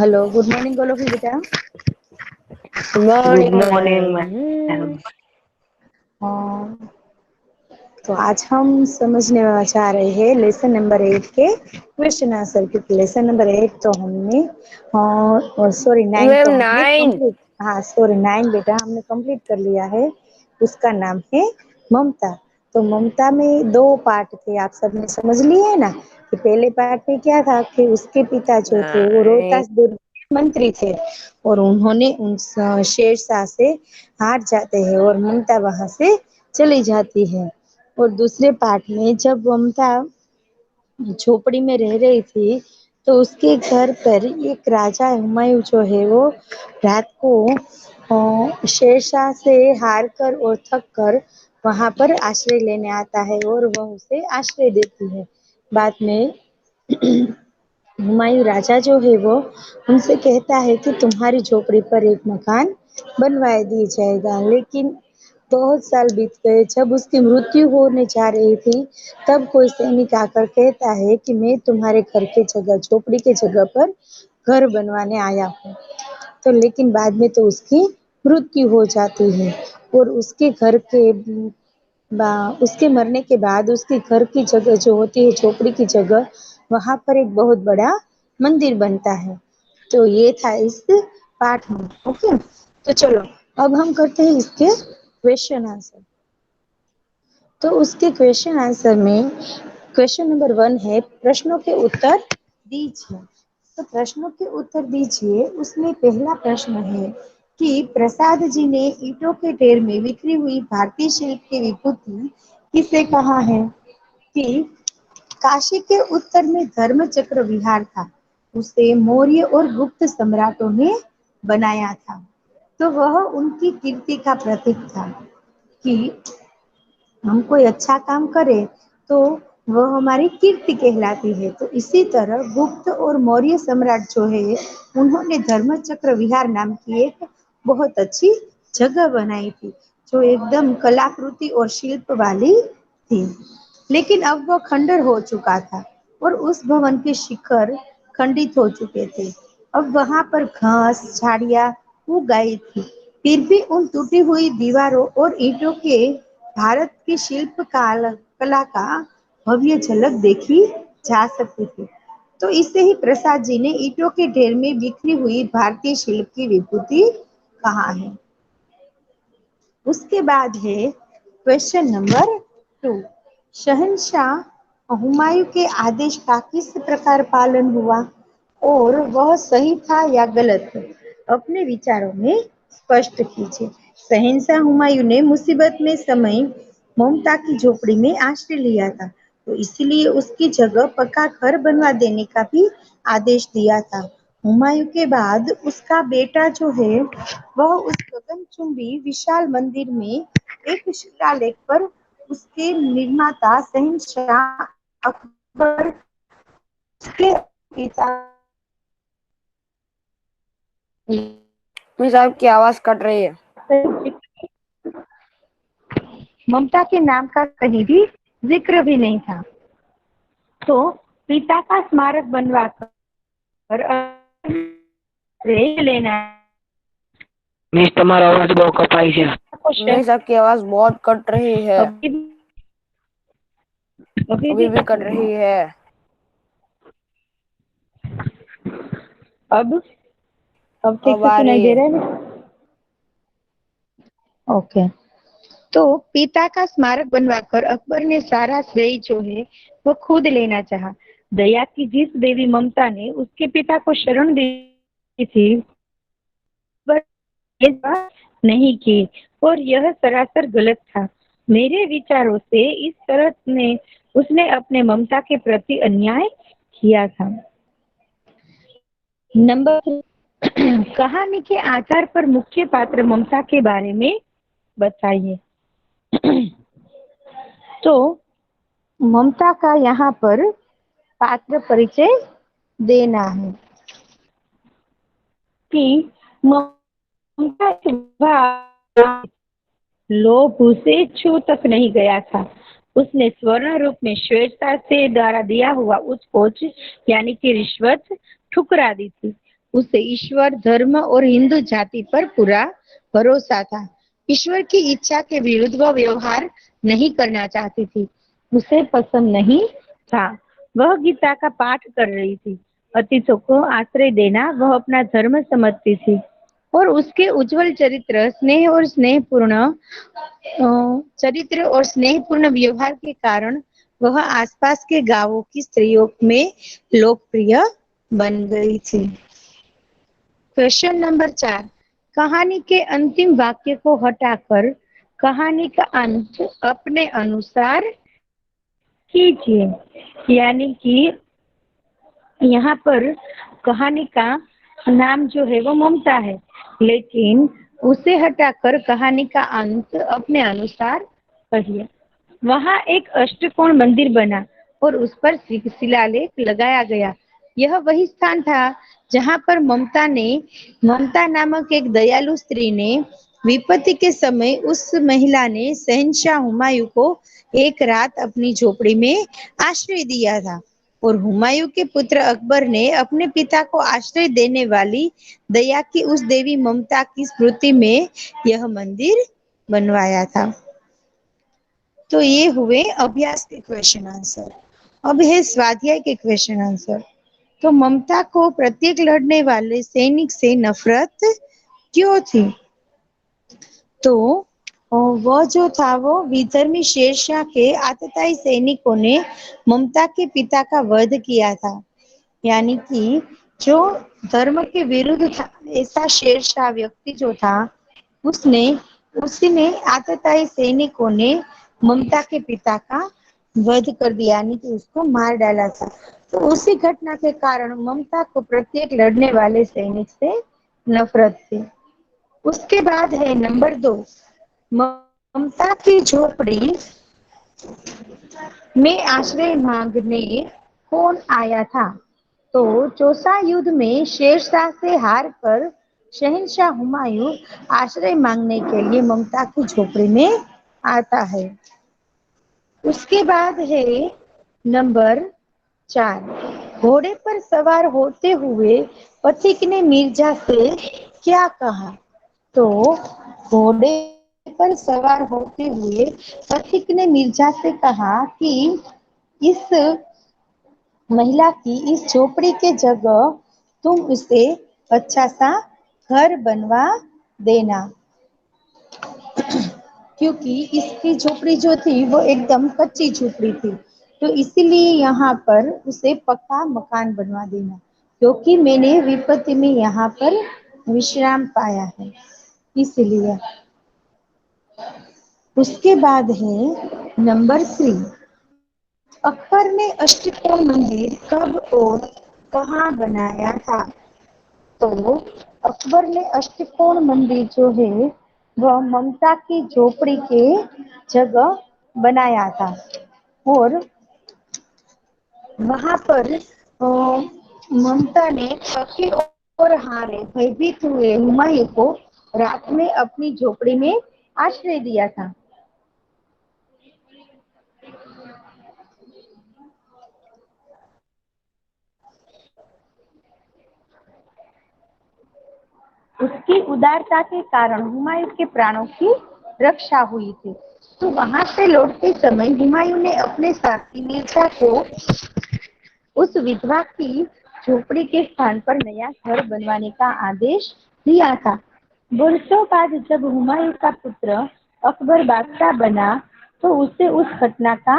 Hello, good morning बोलो फिर बेटा। Good morning morning ma'am. Ma'am. हाँ, तो आज हम समझने चाह रहे हैं लेसन नंबर 8 के क्वेश्चन आंसर, क्योंकि लेसन नंबर 8 तो हमने सॉरी 9 मैम तो हमने 9। कंप्लीट, हाँ सॉरी 9 बेटा हमने कंप्लीट कर लिया है। उसका नाम है ममता। तो ममता में दो पार्ट थे, आप सबने समझ लिए है ना। कि पहले पार्ट में क्या था कि उसके पिता जो थे वो रोहतास दुर्ग के मंत्री थे और उन्होंने उन शेरशाह से हार जाते हैं और ममता वहां से चली जाती है। और दूसरे पार्ट में जब ममता झोपड़ी में रह रही थी तो उसके घर पर एक राजा हुमायूं जो है वो रात को शेरशाह से हार कर और थक कर वहां पर आश्रय लेने आता है और वह उसे आश्रय देती है। बाद में हुमायूं राजा जो है वो उनसे कहता है कि तुम्हारी झोपड़ी पर एक मकान बनवाया दिया जाएगा, लेकिन बहुत साल बीत गए। जब उसकी मृत्यु होने जा रही थी तब कोई सैनिक आकर कहता है कि मैं तुम्हारे घर के जगह झोपड़ी के जगह पर घर बनवाने आया हूँ। तो लेकिन बाद में तो उसकी मृत्यु हो जाती है और उसके घर के उसके मरने के बाद उसके घर की जगह जो होती है झोपड़ी की जगह, वहां पर एक बहुत बड़ा मंदिर बनता है। तो ये था इस पाठ में। ओके, तो चलो अब हम करते हैं इसके क्वेश्चन आंसर। तो उसके क्वेश्चन आंसर में क्वेश्चन नंबर 1 है प्रश्नों के उत्तर दीजिए। तो प्रश्नों के उत्तर दीजिए, उसमें पहला प्रश्न है कि प्रसाद जी ने ईंटों के ढेर में बिखरी हुई भारतीय शिल्प की विभूति किसे कहा है। कि काशी के उत्तर में धर्मचक्र विहार था, उसे मौर्य और गुप्त सम्राटों ने बनाया था, तो वह उनकी कीर्ति का प्रतीक था। कि हम कोई अच्छा काम करें तो वह हमारी कीर्ति कहलाती है। तो इसी तरह गुप्त और मौर्य सम्राट जो है उन्होंने धर्मचक्र विहार नाम की एक बहुत अच्छी जगह बनाई थी, जो एकदम कलाकृति और शिल्प वाली थी। लेकिन अब वह खंडर हो चुका था और उस भवन के शिखर खंडित हो चुके थे। अब वहां पर घास झाड़ियां उग गई थी, फिर भी उन टूटी हुई दीवारों और ईंटों के भारत की शिल्प कला का भव्य झलक देखी जा सकती थी। तो इसे ही प्रसाद जी ने ईंटों के ढेर में बिखरी हुई भारतीय शिल्प की विभूति कहा है। उसके बाद है क्वेश्चन नंबर 2। शहंशाह हुमायूं के आदेश का किस प्रकार पालन हुआ और वह सही था या गलत, अपने विचारों में स्पष्ट कीजिए। शहंशाह हुमायूं ने मुसीबत में समय ममता की झोपड़ी में आश्रय लिया था, तो इसलिए उसकी जगह पक्का घर बनवा देने का भी आदेश दिया था। हुमायूं के बाद उसका बेटा जो है वह उस गगनचुंबी विशाल मंदिर में एक शिलालेख पर उसके निर्माता शहंशाह अकबर के पिता मिस आपकी आवाज कट रही है। ममता के नाम का कहीं भी जिक्र भी नहीं था। तो पिता का स्मारक बनवाकर लेना। मिस તમારો અવાજ બહુ કપાય છે। मिस आपकी आवाज बहुत कट रही है। अभी अभी भी कट रही है। अब ठीक अब से आ सुनाई रही दे है। रहा है ना। ओके, तो पिता का स्मारक बनवाकर अकबर ने सारा श्रेय जो है वो खुद लेना चाहा। दया की जिस देवी ममता ने उसके पिता को शरण दी थी नहीं की, और यह सरासर गलत था। मेरे विचारों से इस तरह ने उसने अपने ममता के प्रति अन्याय किया था। नंबर 3, कहानी के आधार पर मुख्य पात्र ममता के बारे में बताइए। तो ममता का यहाँ पर पात्र परिचय देना है कि ममता लोभ उसे छू तक नहीं गया था। उसने स्वर्ण रूप में श्वेता से द्वारा दिया हुआ उस खोज यानी कि रिश्वत ठुकरा दी थी। उसे ईश्वर, धर्म और हिंदू जाति पर पूरा भरोसा था। ईश्वर की इच्छा के विरुद्ध वह व्यवहार नहीं करना चाहती थी। उसे पसंद नहीं था। वह गीता का पाठ कर रही थी। अतिथों को आश्रय देना वह अपना धर्म समझती थी और उसके उज्जवल चरित्र और स्नेहपूर्ण व्यवहार के कारण वह आसपास के गांवों की स्त्रियों में लोकप्रिय बन गई थी। Question number 4। कहानी के अंतिम वाक्य को हटाकर कहानी का अंत अपने अनुसार कीजिए। यानी कि यहाँ पर कहानी का नाम जो है वो ममता है, लेकिन उसे हटाकर कहानी का अंत अपने अनुसार कहिए। वहां एक अष्टकोण मंदिर बना और उस पर शिलालेख लगाया गया। यह वही स्थान था जहां पर ममता नामक एक दयालु स्त्री ने विपत्ति के समय उस महिला ने शहंशाह हुमायूं को एक रात अपनी झोपड़ी में आश्रय दिया था और हुमायूं के पुत्र अकबर ने अपने पिता को आश्रय देने वाली दया की उस देवी ममता की स्मृति में यह मंदिर बनवाया था। तो ये हुए अभ्यास के क्वेश्चन आंसर। अब है स्वाध्याय के क्वेश्चन आंसर। तो ममता को प्रत्येक लड़ने वाले सैनिक से नफरत क्यों थी? तो वह जो था वो विधर्मी शेरशाह के आतताई सैनिकों ने ममता के पिता का वध किया था। यानी कि जो धर्म के विरुद्ध था, ऐसा शेरशाह व्यक्ति जो था उसने उसी ने आतताई सैनिकों ने ममता के पिता का वध कर दिया, यानी कि उसको मार डाला था। तो उसी घटना के कारण ममता को प्रत्येक लड़ने वाले सैनिक से नफरत थी। उसके बाद है नंबर 2। ममता की झोपड़ी में आश्रय मांगने कौन आया था? तो चौसा युद्ध में शेरशाह से हार कर शहंशाह हुमायूं आश्रय मांगने के लिए ममता की झोपड़ी में आता है। उसके बाद है नंबर 4। घोड़े पर सवार होते हुए पथिक ने मिर्जा से क्या कहा? तो घोड़े पर सवार होते हुए पथिक ने मिर्जा से कहा कि इस महिला की इस झोपड़ी के जगह तुम उसे अच्छा सा घर बनवा देना, क्योंकि इसकी झोपड़ी जो थी वो एकदम कच्ची झोपड़ी थी। तो इसीलिए यहाँ पर उसे पक्का मकान बनवा देना, क्योंकि मैंने विपत्ति में यहाँ पर विश्राम पाया है, इसलिए। उसके बाद है नंबर 3। अकबर ने अष्टकोण मंदिर कब और कहाँ बनाया था? तो अकबर ने अष्टकोण मंदिर जो है वह ममता की झोपड़ी के जगह बनाया था और वहां पर ममता ने थके और हारे भयभीत हुए हुमायूं को रात में अपनी झोपड़ी में आश्रय दिया था। उसकी उदारता के कारण हुमायूं के प्राणों की रक्षा हुई थी। तो वहां से लौटते समय हुमायूं ने अपने साथी मिर्जा को उस विधवा की झोपड़ी के स्थान पर नया घर बनवाने का आदेश दिया था। वर्षों बाद जब हुमायूं का पुत्र अकबर बादशाह बना तो उसे उस घटना का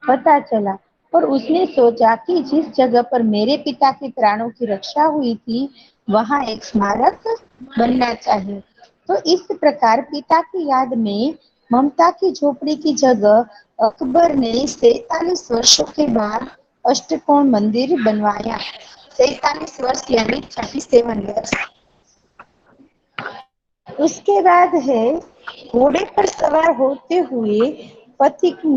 पता चला और उसने सोचा कि जिस जगह पर मेरे पिता के प्राणों की रक्षा हुई थी वहां एक स्मारक बनना चाहिए। तो इस प्रकार पिता की याद में ममता की झोपड़ी की जगह अकबर ने 47 वर्षों के बाद अष्टकोण मंदिर बनवाया। 47 वर्ष यानी 37 ईयर्स। उसके बाद है घोड़े पर सवार होते हुए पथिक ने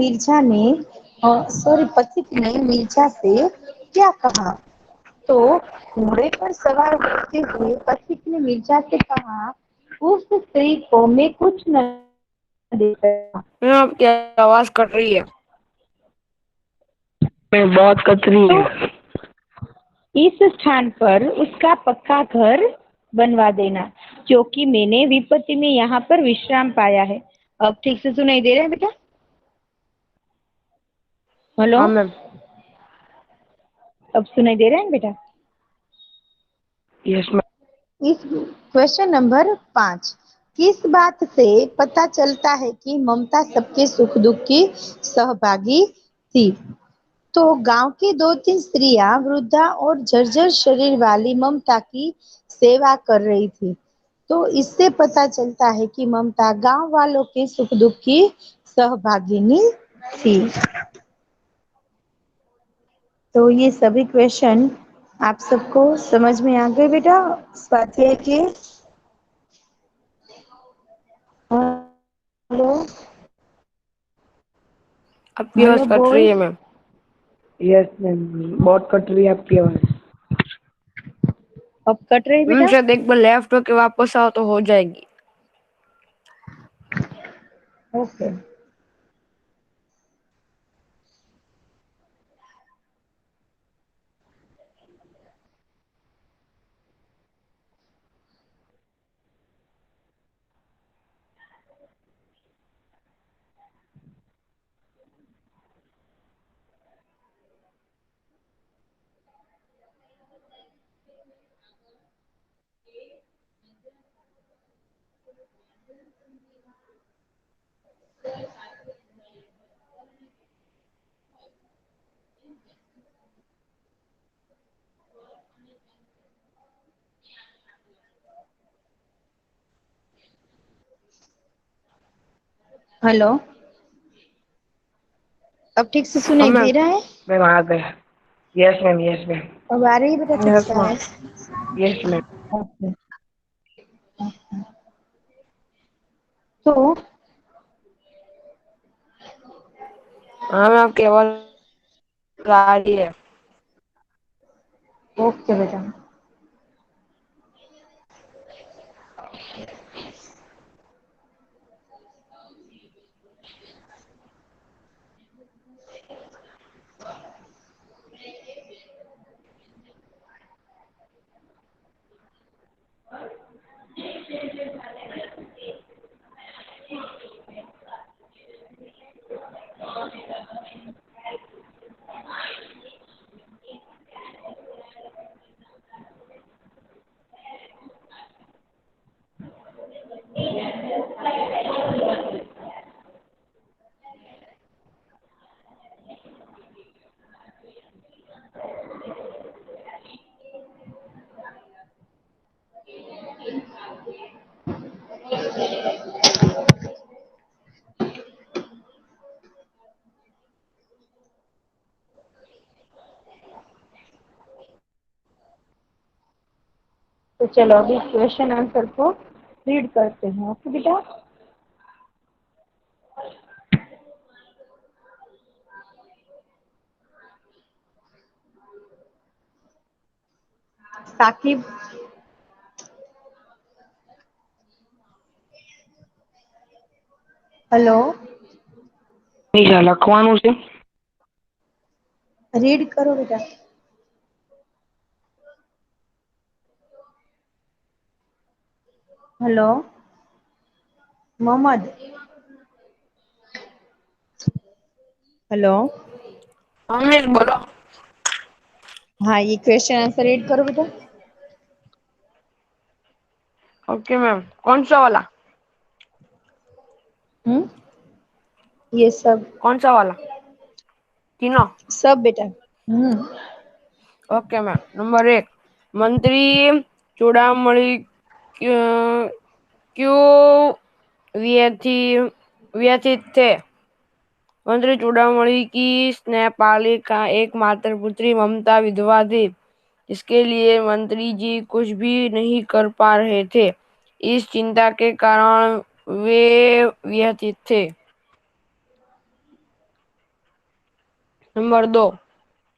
मिर्जा से क्या कहा? तो घोड़े पर सवार होते हुए पथिक ने मिर्जा से कहा, उस स्त्री को मैं कुछ न दे सकता। मैम आपकी आवाज कट रही है। मैं बहुत कतरी है। इस स्थान पर उसका पक्का घर बनवा देना, क्योंकि मैंने विपत्ति में यहाँ पर विश्राम पाया है। अब ठीक से सुनाई दे रहा है बेटा? हेलो, हाँ मैम। अब सुनाई दे रहा है बेटा? Yes ma'am. इस क्वेश्चन नंबर 5, किस बात से पता चलता है कि ममता सबके सुख दुख की सहभागी थी? तो गांव की 2-3 स्त्रियां वृद्धा और जर्जर शरीर वाली ममता की सेवा कर रही थी। तो इससे पता चलता है कि ममता गांव वालों के सुख दुख की सहभागिनी थी। तो ये सभी क्वेश्चन आप सबको समझ में आ गए बेटा स्वाध्याय के? हेलो आपकी आवाज हेलो कट रही है बॉयज, मैम। यस मैम, बहुत कट रही है आपकी आवाज। अब कट रही मैम बेटा? शायद एक बार लेफ्ट होके वापस आओ तो हो जाएगी। ओके। हेलो, अब ठीक से हाँ सुनाई दे मैम। रहा है? मैम आ गया। Yes ma'am, yes ma'am. अब आ रही है बेटा ठीक यस से मैम। आवाज? Yes ma'am. ओके। तो हाँ मैम आपकी आवाज आ रही है। ओके बेटा। तो चलो अभी क्वेश्चन आंसर को रीड करते हैं। ओके बेटा? साकिब, हेलो, નિશા લખવાનું છે? रीड करो बेटा। Hello Mohammad, hello. हाँ मिस बोलो। हाँ, ये क्वेश्चन आंसर रीड करो बेटा। ओके मैम, कौन सा वाला? हम्म, ये सब कौन सा वाला? तीनों? सब बेटा। Okay ma'am. नंबर 1, मंत्री चूड़ामणि क्यों क्यों व्यथित थे? मंत्री चूड़ामणि की स्नेहपालिका एकमात्र पुत्री ममता विधवा थी, इसके लिए मंत्री जी कुछ भी नहीं कर पा रहे थे। इस चिंता के कारण वे व्यथित थे। नंबर 2,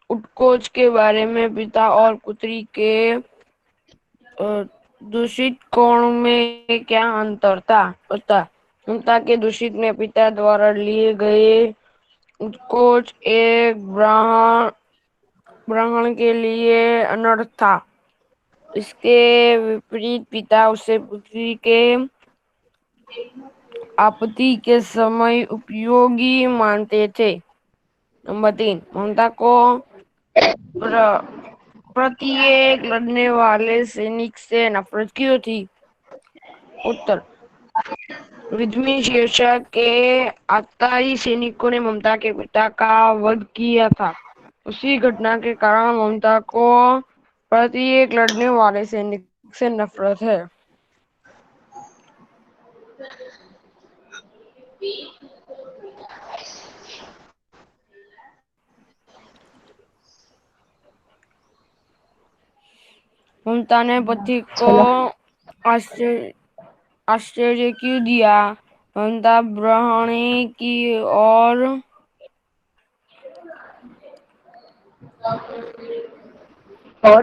उत्कोच के बारे में पिता और पुत्री के दूषित कोण में क्या अंतर था? बता। ममता के दूषित में पिता द्वारा लिए गए उत्कोच एक ब्राह्मण ब्राह्मण के लिए अनर्थ था। इसके विपरीत पिता उसे पुत्री के आपत्ति के समय उपयोगी मानते थे। नंबर 3, ममता को प्रत्येक लड़ने वाले सैनिक से नफरत क्यों थी? उत्तर, विद्वान शीर्षक के अताई सैनिकों ने ममता के पिता का वध किया था। उसी घटना के कारण ममता को प्रत्येक लड़ने वाले सैनिक से नफरत है। ममता ने पति को चलो आश्चर्य क्यों दिया? ममता ब्राह्मणी की और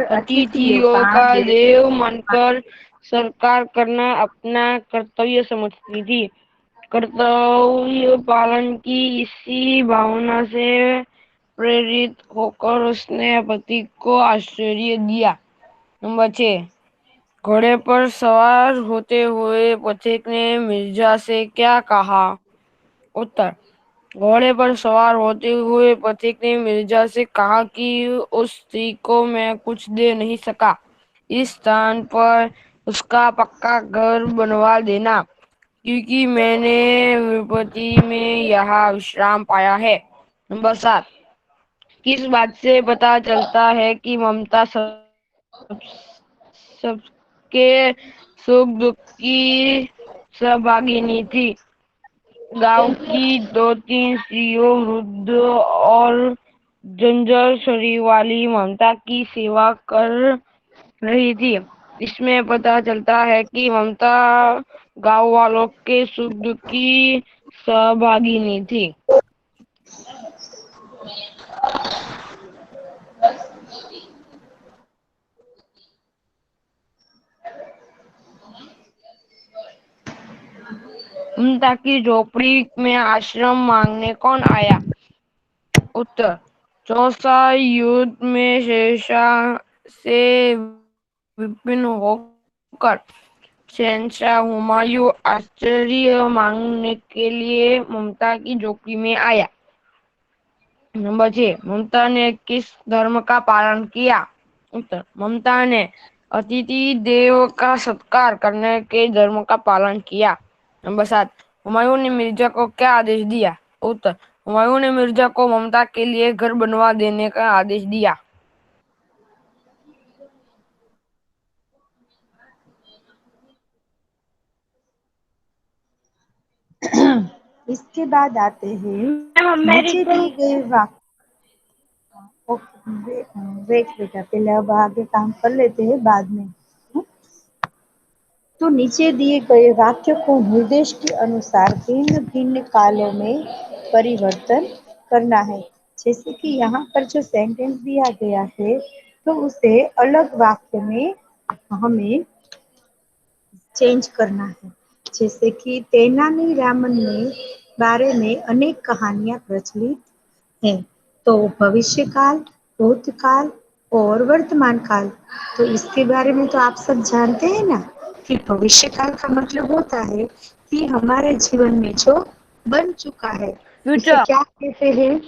अतिथियों का देव मानकर सत्कार करना अपना कर्तव्य समझती थी। कर्तव्य पालन की इसी भावना से प्रेरित होकर उसने पति को आश्चर्य दिया। नंबर 6, घोड़े पर सवार होते हुए पथिक ने मिर्जा से क्या कहा? उत्तर, घोड़े पर सवार होते हुए पथिक ने मिर्जा से कहा कि उस स्त्री को मैं कुछ दे नहीं सका, इस स्थान पर उसका पक्का घर बनवा देना, क्योंकि मैंने विपत्ति में यहाँ विश्राम पाया है। नंबर 7, किस बात से पता चलता है कि ममता सबके सुख दुख की सहभागिनी थी? गांव की 2-3 स्त्रियों, वृद्ध और जंजर शरीर वाली ममता की सेवा कर रही थी। इसमें पता चलता है कि ममता गांव वालों के सुख दुख की सहभागिनी थी। ममता की झोपड़ी में आश्रम मांगने कौन आया? उत्तर, चौसा युद्ध में शेरशाह से विपिन होकर शहंशाह हुमायूं आश्रय मांगने के लिए ममता की झोपड़ी में आया। नंबर 6, ममता ने किस धर्म का पालन किया? उत्तर, ममता ने अतिथि देव का सत्कार करने के धर्म का पालन किया। नंबर 7, हुमायूं ने मिर्जा को क्या आदेश दिया? उत्तर, हुमायूं ने मिर्जा को ममता के लिए घर बनवा देने का आदेश दिया। इसके बाद आते हैं नीचे दिए गए वाक्य। वेट बेटा, पहले अब आगे काम कर लेते हैं बाद में। तो नीचे दिए गए वाक्य को निर्देश के अनुसार भिन्न भिन्न कालों में परिवर्तन करना है। जैसे कि यहाँ पर जो सेंटेंस दिया गया है तो उसे अलग वाक्य में हमें चेंज करना है। जैसे कि तेनाली रामन में बारे में अनेक कहानियां प्रचलित हैं। तो भविष्य काल, भूतकाल और वर्तमान काल, तो इसके बारे में तो आप सब जानते हैं ना कि भविष्य काल का मतलब होता है कि हमारे जीवन में जो बन चुका है उसे फ्यूचर। क्या कहते हैं?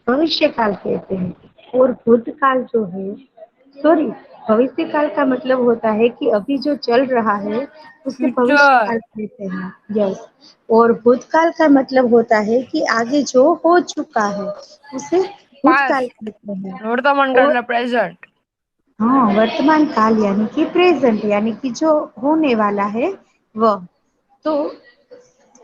भविष्य काल कहते हैं। और भूतकाल जो है, सॉरी, भविष्य काल का मतलब होता है कि अभी जो चल रहा है उसे भविष्य फ्यूचर काल कहते हैं। यस। और भूतकाल का मतलब होता है कि आगे जो हो चुका है उसे भूतकाल पास्ट, कहते हैं। वर्तमान और काल प्रेजेंट। हाँ, वर्तमान काल यानी कि प्रेजेंट, यानी कि जो होने वाला है वह। तो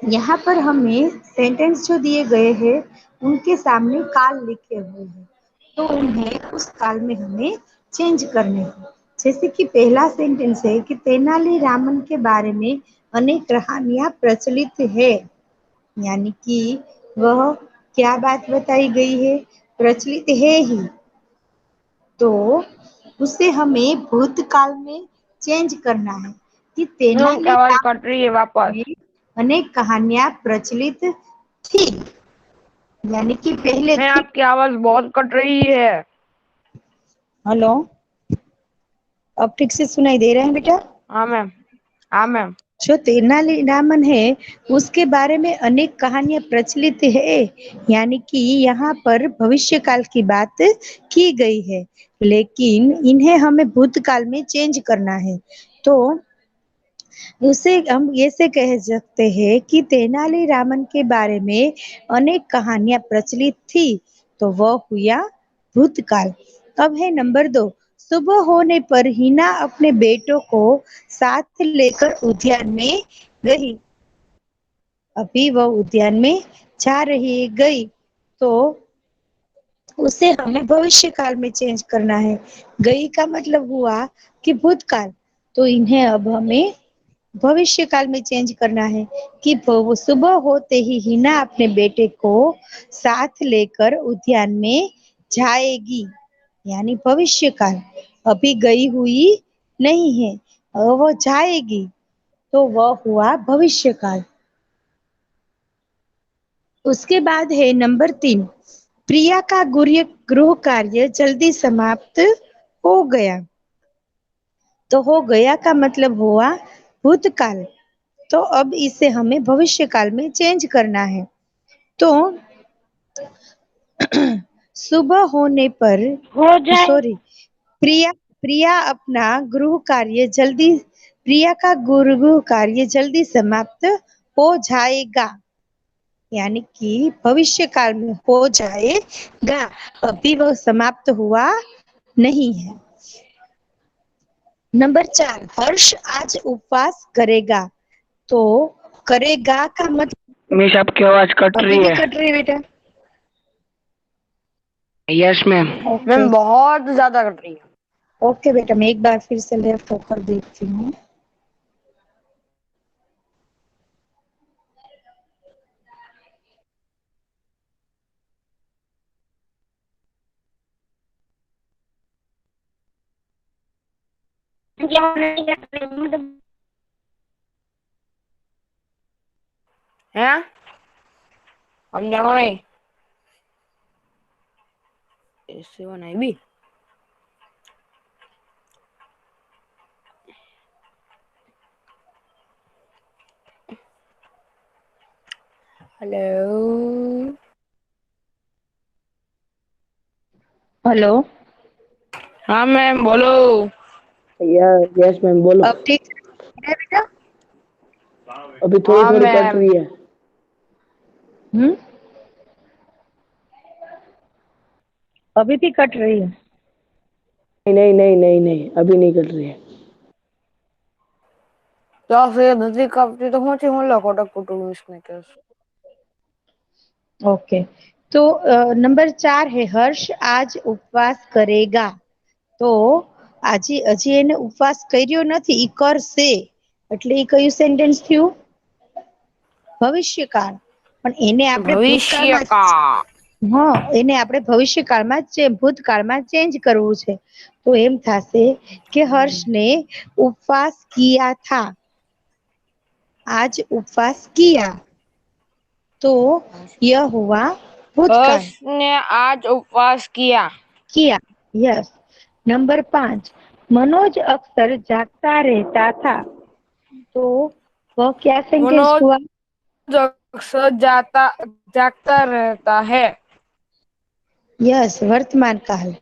यहाँ पर हमें सेंटेंस जो दिए गए हैं उनके सामने काल लिखे हुए हैं, तो उन्हें उस काल में हमें चेंज करने हैं। जैसे कि पहला सेंटेंस है कि तेनाली रामन के बारे में अनेक कहानियां प्रचलित है, यानी कि वह क्या बात बताई गई है? प्रचलित है ही। तो उसे हमें भूतकाल में चेंज करना है कि तेनाली आवाज रामन कट रही है वापस। में अनेक कहानियां प्रचलित थी, यानी कि पहले मैं थी। आपकी आवाज बहुत कट रही है। हेलो, अब ठीक से सुनाई दे रहा है बेटा? हाँ मैम। हाँ मैम। जो तेनालीरामन है उसके बारे में अनेक कहानियां प्रचलित है, यानी कि यहाँ पर भविष्य काल की बात की गई है, लेकिन इन्हें हमें भूतकाल में चेंज करना है। तो उसे हम ऐसे कह सकते हैं कि तेनालीरामन के बारे में अनेक कहानियां प्रचलित थी, तो वह हुआ भूतकाल। अब है नंबर 2। सुबह होने पर हिना अपने बेटों को साथ लेकर उद्यान में गई। अभी वह उद्यान में जा रही गई, तो उसे हमें भविष्य काल में चेंज करना है। गई का मतलब हुआ कि भूतकाल, तो इन्हें अब हमें भविष्य काल में चेंज करना है कि वो सुबह होते ही हिना अपने बेटे को साथ लेकर उद्यान में जाएगी, यानी भविष्य काल। अभी गई हुई नहीं है, अब वो जाएगी, तो वह हुआ भविष्य काल। उसके बाद है नंबर 3। प्रिया का गृह कार्य जल्दी समाप्त हो गया। तो हो गया का मतलब हुआ भूतकाल, तो अब इसे हमें भविष्य काल में चेंज करना है। तो सुबह होने पर हो जाए। सॉरी प्रिया प्रिया अपना गृह कार्य जल्दी प्रिया का गृह कार्य जल्दी समाप्त हो जाएगा, यानी कि भविष्य काल में हो जाएगा, अभी वह समाप्त हुआ नहीं है। नंबर 4। हर्ष आज उपवास करेगा। तो करेगा का मतलब मिस आपकी आवाज कट अभी रही भी है। कट रही है बेटा? Yes ma'am. ओके मैम बहुत ज्यादा कट रही है। ओके बेटा, मैं एक बार फिर से लेफ्ट होकर देखती हूँ। हैं? हम जाओ नहीं इससे बनाई भी। हेलो। हेलो, हाँ मैम बोलो। यस मैम बोलो। अब ठीक है बेटा? अभी थोड़ी हाँ थोड़ी कट मैम। रही है। हम्म, अभी भी कट रही है? नहीं नहीं नहीं नहीं नहीं, अभी नहीं कट रही है। તો નથી કાપતી તો હું હું લખો ટકુટુ મિસને કેસ। ओके, तो नंबर 4 है हर्ष आज उपवास करेगा। તો આજે હજી એને ઉપવાસ કર્યો નથી, ઈ કરશે, એટલે ઈ કયું સેન્ટેન્સ થયું? ભવિષ્યકાળ. પણ એને આપણે ભૂતકાળમાં ભવિષ્યકા। એને આપણે ભવિષ્યકાળમાં ભૂતકાળમાં ચેન્જ કરવું છે, તો એમ થશે કે હર્ષને उपवास किया था, आज उपवास किया, तो यह हुआ भूतकाल। હર્ષને આજ ઉપવાસ કિયા। किया, यस। नंबर 5। मनोज अक्सर जागता रहता था। तो वह क्या सेंटेंस मनोज हुआ? अक्सर जागता रहता है। यस, वर्तमान काल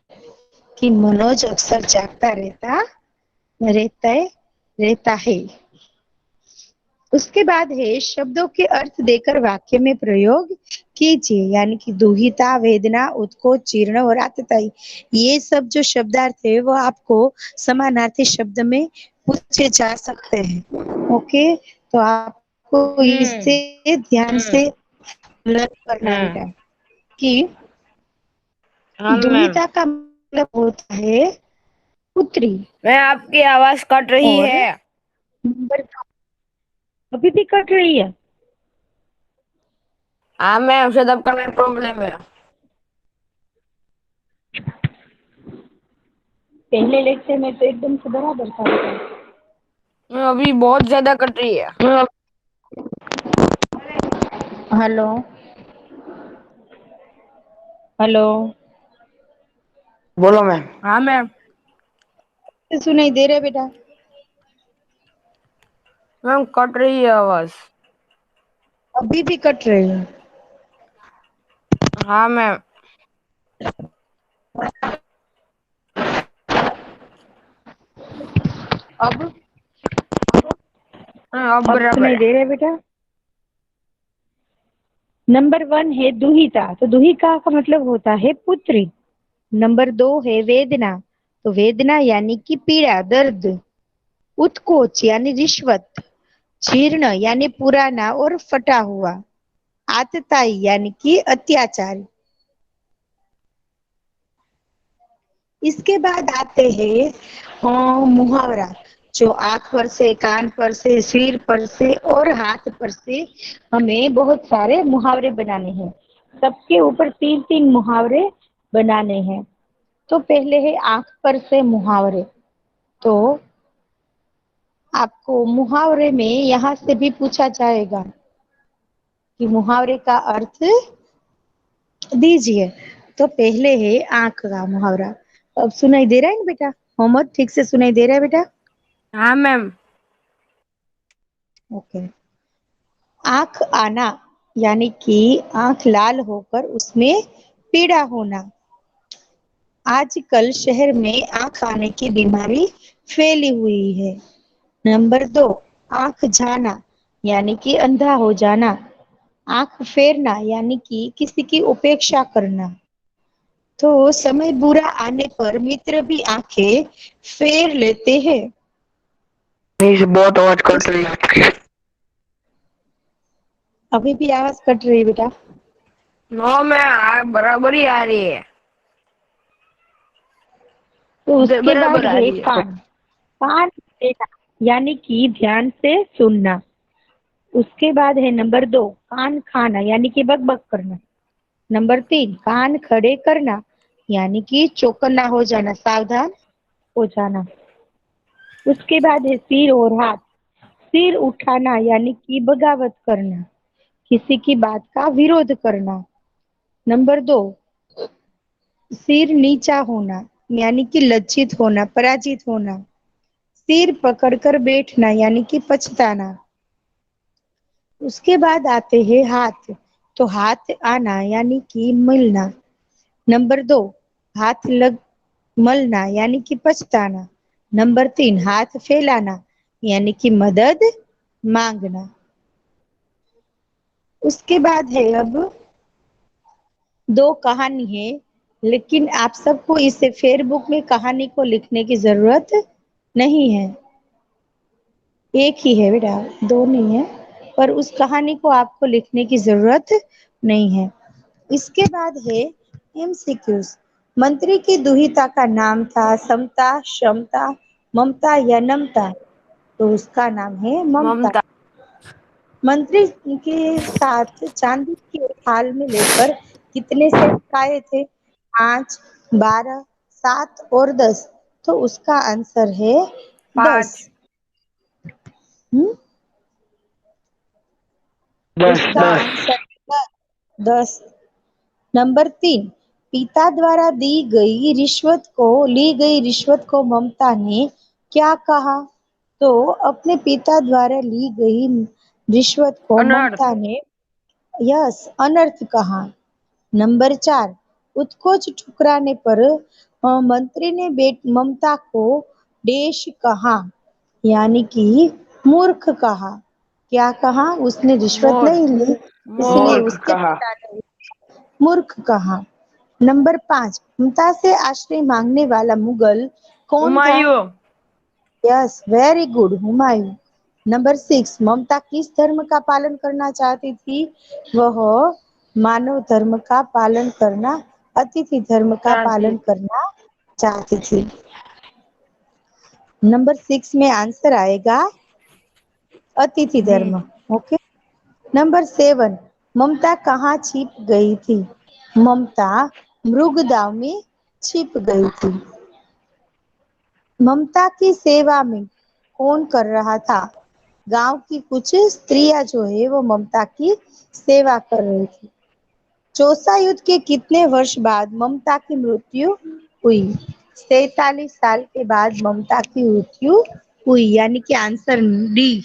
कि मनोज अक्सर जागता रहता है रहता है। उसके बाद है शब्दों के अर्थ देकर वाक्य में प्रयोग कीजिए, यानी कि दुहिता, वेदना, उत्कोच, जीर्ण और आतताई, ये सब जो शब्दार्थ है वो आपको समानार्थी शब्द में पूछे जा सकते हैं। ओके, तो आपको हम्म। इसे ध्यान से लर्न करना है बेटा कि हाँ मैम। दुहिता का मतलब होता है पुत्री। मैं आपकी आवाज कट रही और है। नंबर अभी भी कट रही है? हाँ मैम शब्द का प्रॉब्लम है। पहले लेक्चर में तो एकदम से बराबर था बेटा। अभी बहुत ज्यादा कट रही है। हेलो हेलो, बोलो मैम। हाँ मैम। सुनाई दे रहा है बेटा? मैम कट रही है आवाज। अभी भी कट रही है? हाँ मैम। अब हाँ, अब अब बराबर सुनाई है। दे रहा है बेटा? नंबर 1 है दुहिता, तो दुहिता का मतलब होता है पुत्री। नंबर 2 है वेदना, तो वेदना यानी कि पीड़ा, दर्द। उत्कोच यानी रिश्वत। जीर्ण यानी पुराना और फटा हुआ। आतताई यानी कि अत्याचारी। इसके बाद आते हैं मुहावरा, जो आंख पर से, कान पर से, सिर पर से और हाथ पर से हमें बहुत सारे मुहावरे बनाने हैं। सबके ऊपर 3-3 मुहावरे बनाने हैं। तो पहले है आंख पर से मुहावरे। तो आपको मुहावरे में यहाँ से भी पूछा जाएगा कि मुहावरे का अर्थ दीजिए। तो पहले है आंख का मुहावरा। अब सुनाई दे रहा है ना बेटा? मोहम्मद ठीक से सुनाई दे रहा है बेटा? हाँ मैम। ओके। आंख आना यानी कि आंख लाल होकर उसमें पीड़ा होना। आजकल शहर में आंख आने की बीमारी फैली हुई है। नंबर 2, आंख जाना यानी कि अंधा हो जाना। आंख फेरना यानी कि किसी की उपेक्षा करना। तो समय बुरा आने पर मित्र भी आंखें फेर लेते हैं। मिस बहुत आवाज कट रही है आपकी। अभी भी आवाज कट रही है बेटा? नो मैम, बराबर ही आ रही है। तो उसके बाद बराबर आ है रही है। कान। कान देना यानी कि ध्यान से सुनना। उसके बाद है नंबर 2, कान खाना यानी कि बकबक करना। नंबर 3, कान खड़े करना यानी कि चौकन्ना हो जाना, सावधान हो जाना। उसके बाद है सिर और हाथ। सिर उठाना यानी कि बगावत करना, किसी की बात का विरोध करना। नंबर 2, सिर नीचा होना यानी कि लज्जित होना, पराजित होना। सिर पकड़कर बैठना यानी कि पछताना। उसके बाद आते हैं हाथ। तो हाथ आना यानी कि मिलना। नंबर 2, हाथ लग मलना यानी कि पछताना। नंबर 3, हाथ फैलाना यानी कि मदद मांगना। उसके बाद है अब 2 कहानी है, लेकिन आप सबको इसे फेयरबुक में कहानी को लिखने की जरूरत नहीं है। एक ही है बेटा, 2 नहीं है। पर उस कहानी को आपको लिखने की जरूरत नहीं है। इसके बाद है एमसीक्यूज। मंत्री की दुहिता का नाम था समता, क्षमता, ममता या नमता। तो उसका नाम है ममता। ममता। मंत्री के साथ चांदी की थाल में लेकर कितने सेब खाए थे? 5, 12, 7 और 10। तो उसका आंसर है 10। 5। हम्म दस उसका दस। आंसर है 10। नंबर 3, पिता द्वारा ली गई रिश्वत को ममता ने क्या कहा? तो अपने पिता द्वारा ली गई रिश्वत को अनर्थ। ममता ने यस अनर्थ कहा। नंबर 4, उत्कोच ठुकराने पर मंत्री ने ममता को देश कहा यानी कि मूर्ख कहा। क्या कहा? उसने रिश्वत नहीं मूर्ख। ली, इसलिए मूर्ख। मूर्ख उसके कहा। पिता ने मूर्ख कहा। नंबर 5, ममता से आश्रय मांगने वाला मुगल कौन था? Humayun. Yes very good, Humayun. Number 6, ममता किस धर्म का पालन करना चाहती थी? वह मानव धर्म का पालन करना, अतिथि धर्म का चाहती पालन थी। करना चाहती थी। नंबर 6 में आंसर आएगा अतिथि बी। धर्म। ओके। नंबर 7, ममता कहाँ छिप गई थी? ममता मृगदाव में छिप गई थी। ममता की सेवा में कौन कर रहा था? गांव की कुछ स्त्रियां जो है वो ममता की सेवा कर रही थी। चौसा युद्ध के कितने वर्ष बाद ममता की मृत्यु हुई। 47 साल के बाद ममता की मृत्यु हुई, यानी कि आंसर डी।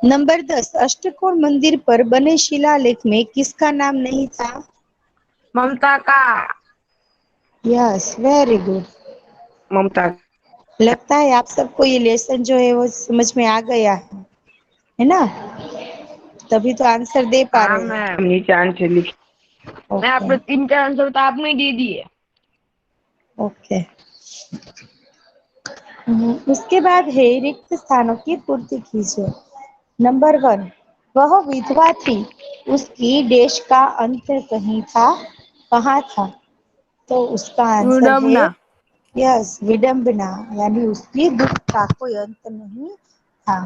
नंबर 10, अष्टकोण मंदिर पर बने शिलालेख में किसका नाम नहीं था? ममता का। Yes, very good. ममता। लगता है आप सबको ये लेसन जो है वो समझ में आ गया है ना? तभी तो आंसर दे पा हाँ रहे हैं। मैम। नीचे आंसर लिखी। मैं ओके आपने 3-4 आंसर तो आपने ही दे दिए। ओके। उसके बाद है रिक्त स्थानों की पूर्ति कीजिए। नंबर 1, वह विधवा थी, उसकी देश का अंत कहीं था, कहाँ था? तो उसका आंसर है विडम्बना। यस, विडंबना, यानी उसकी दुख का कोई अंत नहीं था।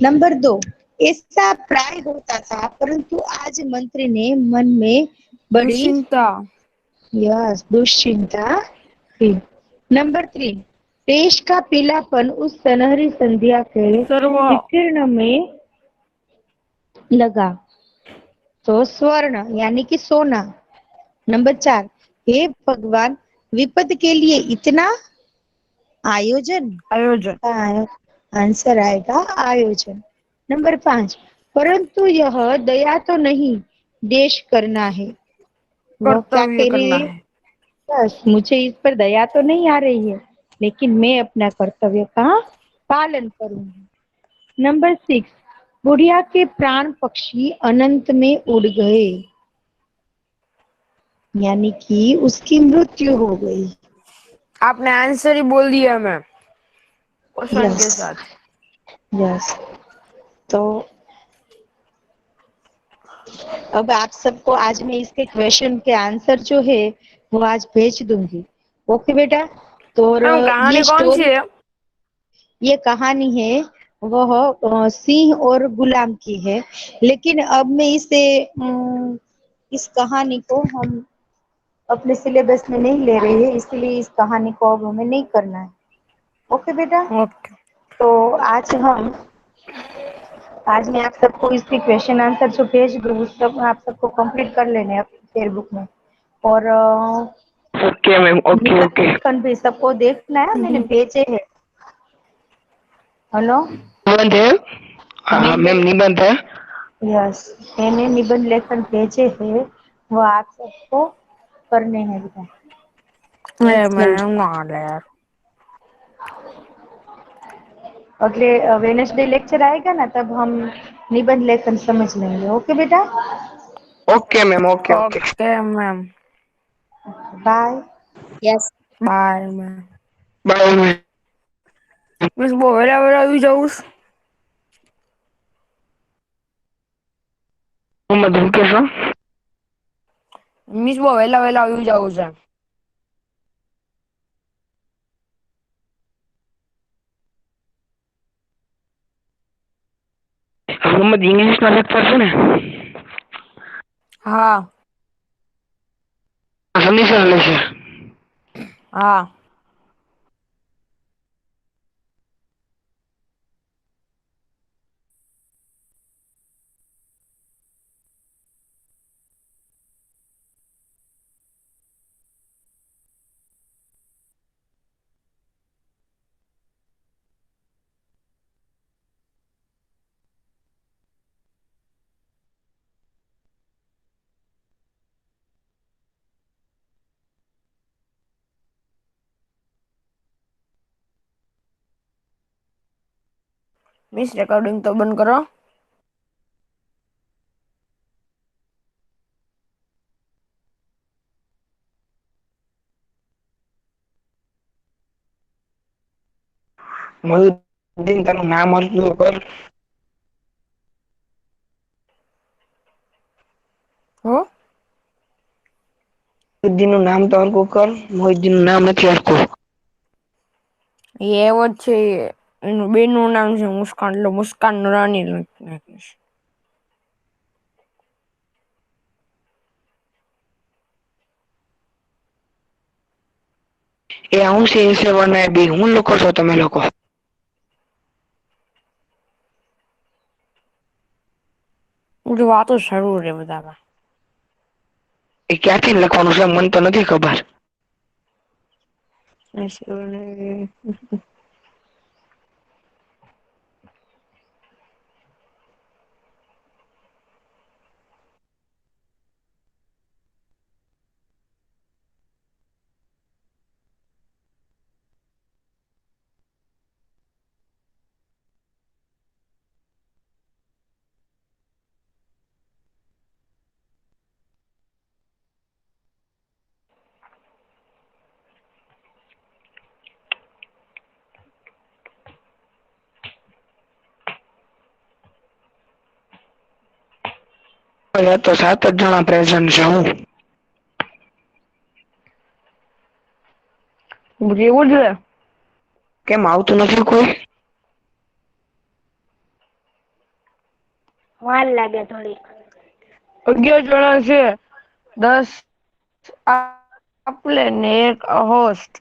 नंबर 2, ऐसा प्राय होता था, परंतु आज मंत्री ने मन में बड़ी दुश्चिंता। यस दुश्चिंता थी। नंबर 3, देश का पीलापन उस सुनहरी संध्या के सर्व। विकीर्ण में लगा, तो स्वर्ण यानी कि सोना। नंबर 4, हे भगवान, विपद के लिए इतना आयोजन। आयोजन। आंसर आएगा आयोजन। नंबर 5, परंतु यह दया तो नहीं, देश करना है। वो क्या कर्तव्य कह रहे करना हैं? है। बस मुझे इस पर दया तो नहीं आ रही है, लेकिन मैं अपना कर्तव्य का पालन करूंगी। नंबर 6, बुढ़िया के प्राण पक्षी अनंत में उड़ गए, यानी कि उसकी मृत्यु हो गई। आपने आंसर ही बोल दिया मैम, क्वेश्चन यस के साथ। यस। तो अब आप सबको आज मैं इसके क्वेश्चन के आंसर जो है वो आज भेज दूंगी। ओके बेटा? तो और मैम कहानी ये कौन सी स्टोरी, है? ये कहानी है वह सिंह और गुलाम की है, लेकिन अब मैं इसे इस कहानी को हम अपने सिलेबस में नहीं ले रहे हैं, इसलिए इस कहानी को अब हमें नहीं करना है। ओके बेटा? ओके। तो आज मैं आप सबको इसके क्वेश्चन आंसर जो भेज दूँ उस सब आप सबको कंप्लीट कर लेने हैं फेयर बुक में। और ओके मैम, ओके निबंध ओके। लेखन भी सबको देखना है, मैंने भेजे हैं। हेलो? निबंध है। हाँ मैम, निबंध, निबंध है। यस, मैंने निबंध लेखन भेजे हैं, वो आप सबको करने हैं बेटा। एक मिनट, मैम नॉट यार। अगले वेडनेसडे लेक्चर आएगा ना, तब हम निबंध लेखन समझ लेंगे। ओके बेटा? Okay ma'am, okay okay. Okay ma'am. Bye. Yes. Bye ma'am. Bye ma'am. Miss वो वेला वेला भी जाऊँ। मोहम्मद मुकेश। मिस वो वेला वेला भी जाऊँ। મોહમ્મદ ઇંગ્લિશ ના લેક્ચર છે ને, हाँ હંમેશા લે છે. हाँ। मिस रिकॉर्डिंग तो बंद करो। મોહિદ્દીન તારું નામ હતું કર. हो મોહિદ્દીન નું નામ તો હરકું કર. મોહિદ્દીન નું નામ નથી હરકું. ये वो છે એનું બેનનું નામ છે મુસ્કાન, એટલે મુસ્કાન રાની નાખીશ. એ હું છે A7 B, હું લોકો છો તમે લોકો? બધી વાતો જરૂર છે બધામાં. એ ક્યાંથી લખવાનું છે મને તો નથી ખબર. તો 7 જ જણા પ્રેઝન્ટ છે. હું એવું જ કેમ આવતું નથી કોઈ? વાર લાગે થોડી. 11 જણા છે. 10 આપલે ને એક હોસ્ટ.